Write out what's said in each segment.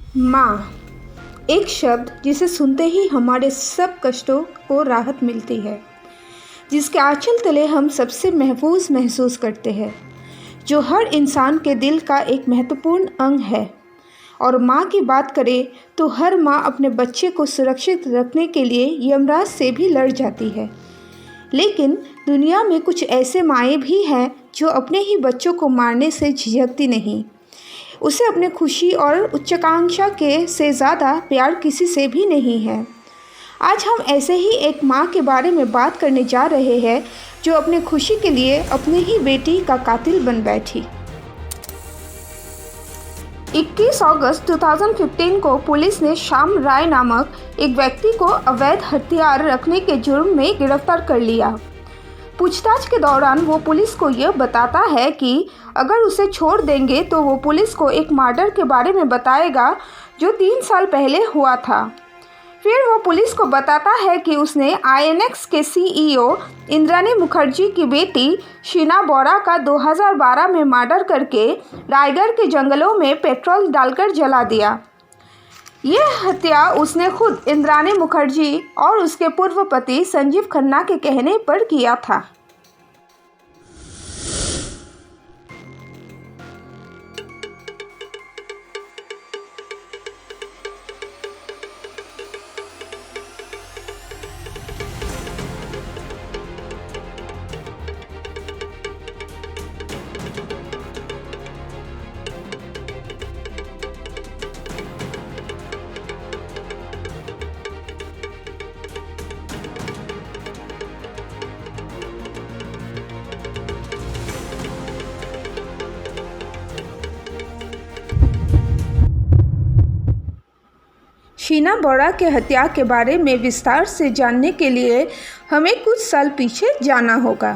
माँ, एक शब्द जिसे सुनते ही हमारे सब कष्टों को राहत मिलती है, जिसके आंचल तले हम सबसे महफूज महसूस करते हैं, जो हर इंसान के दिल का एक महत्वपूर्ण अंग है। और माँ की बात करें तो हर माँ अपने बच्चे को सुरक्षित रखने के लिए यमराज से भी लड़ जाती है। लेकिन दुनिया में कुछ ऐसे माएँ भी हैं जो अपने ही बच्चों को मारने से झिझकती नहीं। उसे अपने खुशी और उच्चाकांक्षा के से ज़्यादा प्यार किसी से भी नहीं है। आज हम ऐसे ही एक माँ के बारे में बात करने जा रहे हैं जो अपने खुशी के लिए अपनी ही बेटी का कातिल बन बैठी। 21 अगस्त 2015 को पुलिस ने श्याम राय नामक एक व्यक्ति को अवैध हथियार रखने के जुर्म में गिरफ्तार कर लिया। पूछताछ के दौरान वो पुलिस को यह बताता है कि अगर उसे छोड़ देंगे तो वो पुलिस को एक मर्डर के बारे में बताएगा जो 3 साल पहले हुआ था। फिर वो पुलिस को बताता है कि उसने आईएनएक्स के सीईओ इंद्राणी मुखर्जी की बेटी शीना बोरा का 2012 में मर्डर करके रायगढ़ के जंगलों में पेट्रोल डालकर जला दिया। यह हत्या उसने खुद इंद्राणी मुखर्जी और उसके पूर्व पति संजीव खन्ना के कहने पर किया था। शीना बोरा के हत्या के बारे में विस्तार से जानने के लिए हमें कुछ साल पीछे जाना होगा।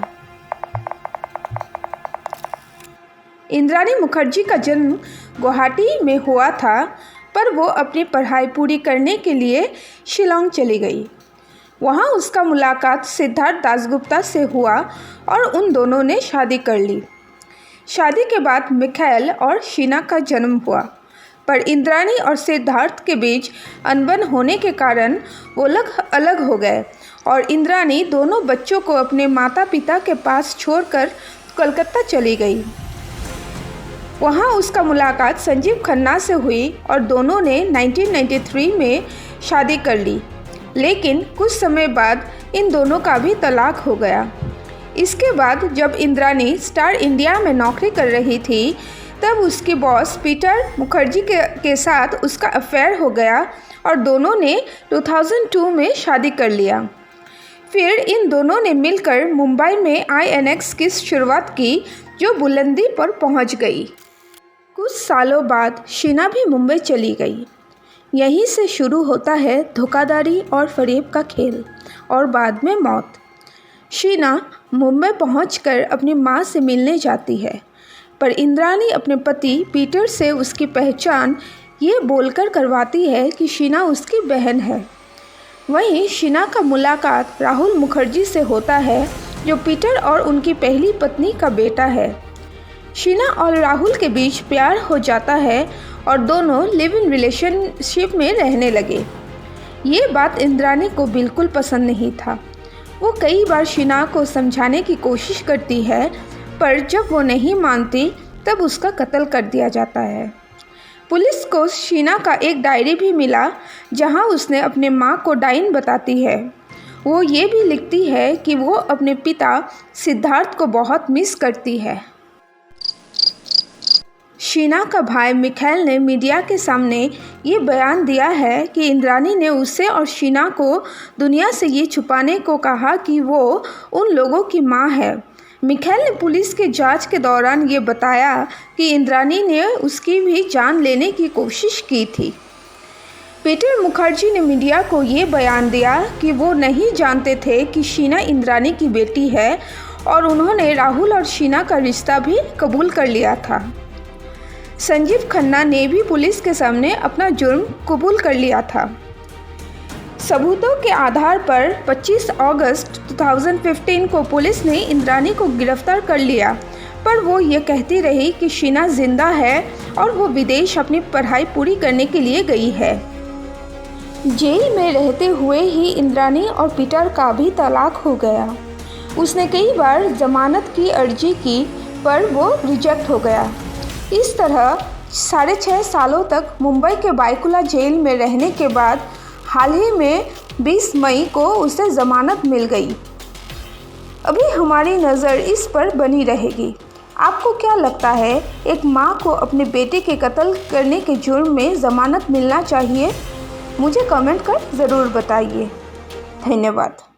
इंद्राणी मुखर्जी का जन्म गुवाहाटी में हुआ था, पर वो अपनी पढ़ाई पूरी करने के लिए शिलांग चली गई। वहाँ उसका मुलाकात सिद्धार्थ दासगुप्ता से हुआ और उन दोनों ने शादी कर ली। शादी के बाद मिखाइल और शीना का जन्म हुआ, पर इंद्राणी और सिद्धार्थ के बीच अनबन होने के कारण वो अलग हो गए और इंद्राणी दोनों बच्चों को अपने माता पिता के पास छोड़कर कोलकाता चली गई। वहाँ उसका मुलाकात संजीव खन्ना से हुई और दोनों ने 1993 में शादी कर ली, लेकिन कुछ समय बाद इन दोनों का भी तलाक हो गया। इसके बाद जब इंद्राणी स्टार इंडिया में नौकरी कर रही थी, तब उसके बॉस पीटर मुखर्जी के साथ उसका अफेयर हो गया और दोनों ने 2002 में शादी कर लिया। फिर इन दोनों ने मिलकर मुंबई में आईएनएक्स की शुरुआत की, जो बुलंदी पर पहुंच गई। कुछ सालों बाद शीना भी मुंबई चली गई। यहीं से शुरू होता है धोखाधड़ी और फरेब का खेल और बाद में मौत। शीना मुंबई पहुंचकर अपनी मां से मिलने जाती है, पर इंद्राणी अपने पति पीटर से उसकी पहचान ये बोलकर करवाती है कि शीना उसकी बहन है। वहीं शीना का मुलाकात राहुल मुखर्जी से होता है, जो पीटर और उनकी पहली पत्नी का बेटा है। शीना और राहुल के बीच प्यार हो जाता है और दोनों लिव इन रिलेशनशिप में रहने लगे। ये बात इंद्राणी को बिल्कुल पसंद नहीं था। वो कई बार शीना को समझाने की कोशिश करती है, पर जब वो नहीं मानती तब उसका कत्ल कर दिया जाता है। पुलिस को शीना का एक डायरी भी मिला, जहां उसने अपने मां को डायन बताती है। वो ये भी लिखती है कि वो अपने पिता सिद्धार्थ को बहुत मिस करती है। शीना का भाई मिखाइल ने मीडिया के सामने ये बयान दिया है कि इंद्राणी ने उसे और शीना को दुनिया से ये छुपाने को कहा कि वो उन लोगों की मां है। मिखाइल ने पुलिस के जांच के दौरान ये बताया कि इंद्राणी ने उसकी भी जान लेने की कोशिश की थी। पीटर मुखर्जी ने मीडिया को ये बयान दिया कि वो नहीं जानते थे कि शीना इंद्राणी की बेटी है और उन्होंने राहुल और शीना का रिश्ता भी कबूल कर लिया था। संजीव खन्ना ने भी पुलिस के सामने अपना जुर्म कबूल कर लिया था। सबूतों के आधार पर 25 अगस्त 2015 को पुलिस ने इंद्राणी को गिरफ्तार कर लिया, पर वो ये कहती रही कि शीना जिंदा है और वो विदेश अपनी पढ़ाई पूरी करने के लिए गई है। जेल में रहते हुए ही इंद्राणी और पीटर का भी तलाक हो गया। उसने कई बार जमानत की अर्जी की पर वो रिजेक्ट हो गया। इस तरह 6.5 सालों तक मुंबई के बायकुला जेल में रहने के बाद हाल ही में 20 मई को उसे ज़मानत मिल गई। अभी हमारी नज़र इस पर बनी रहेगी। आपको क्या लगता है, एक माँ को अपने बेटे के कत्ल करने के जुर्म में ज़मानत मिलना चाहिए? मुझे कमेंट कर ज़रूर बताइए। धन्यवाद।